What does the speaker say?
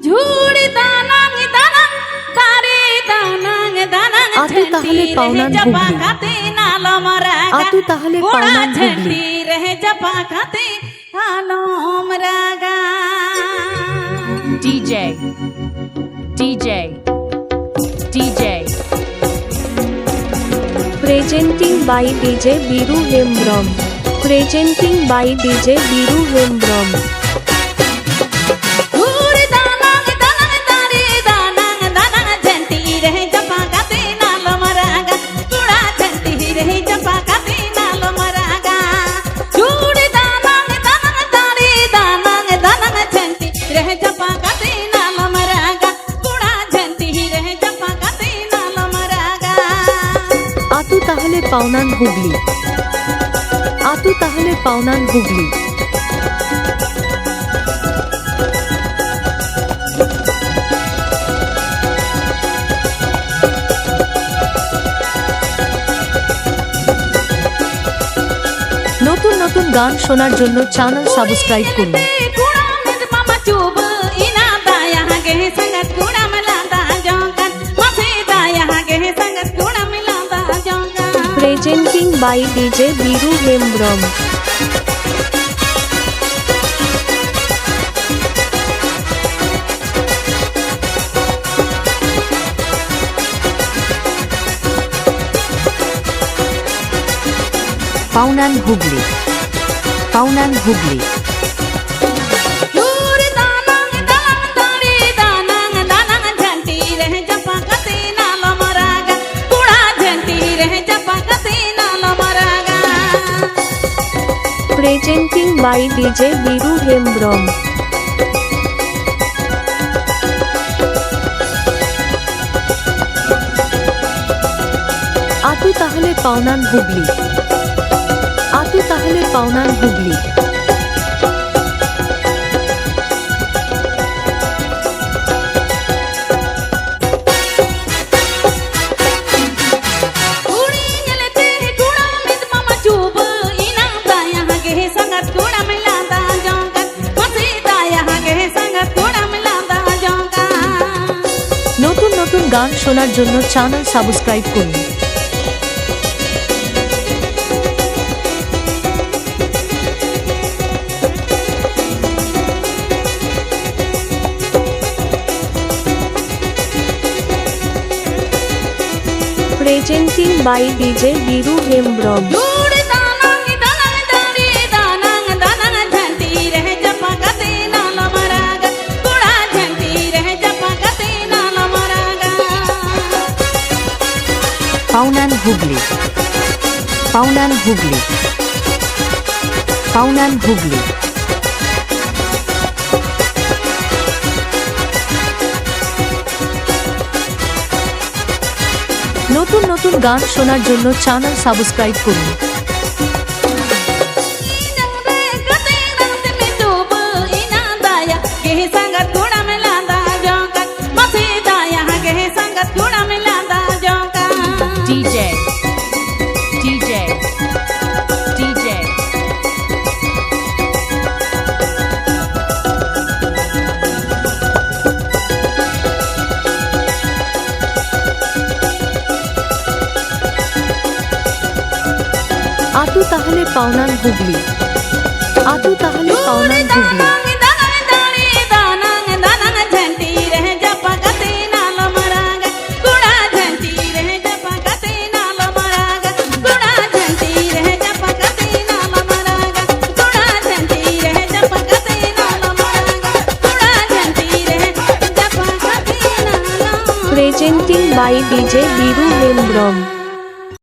ঝুড়ি দানাং দানাং কারে দানাং দানাং আতু তাহলে পাওনান হুগলি কাতে নালম রাগা আতু তাহলে পাওনান হুগলি রহে জপা কাতে আলম রাগা DJ Presenting by DJ Biru Hembrom. Presenting by DJ Biru Hembrom. ঝুড়ি দানাং দানাং তারে দানাং দানাং ঝন্টি রহে জপা কাতে নালম রাগা কুড়া ঝন্টি রহে জপা কাতে নালম রাগা ঝুড়ি দানাং দানাং তারে দানাং দানাং ঝন্টি রহে জপা কাতে নালম রাগা কুড়া ঝন্টি রহে জপা কাতে নালম রাগা আতু তাহলে পাওনান হুগলি আতু তাহলে পাওনান হুগলি নতুন নতুন গান শোনার জন্য চ্যানেল সাবস্ক্রাইব করুন। Presenting by DJ Biru Hembrom. পাওনান হুগলি পাওনান Hooghly Presenting by DJ Biru Hembrom. আতু তাহলে পাওনান হুগলি আতু তাহলে পাওনান হুগলি নতুন নতুন গান শোনার জন্য চ্যানেল সাবস্ক্রাইব করুন। Presenting by DJ Biru Hembrom. পাওনান হুগলি পাওনান হুগলি পাওনান হুগলি নতুন নতুন গান শোনার জন্য চ্যানেল সাবস্ক্রাইব করুন। আতু তাহলে পাওনান হুগলি আতু তাহলে পাওনান Hooghly Presenting by DJ Biru Hembrom.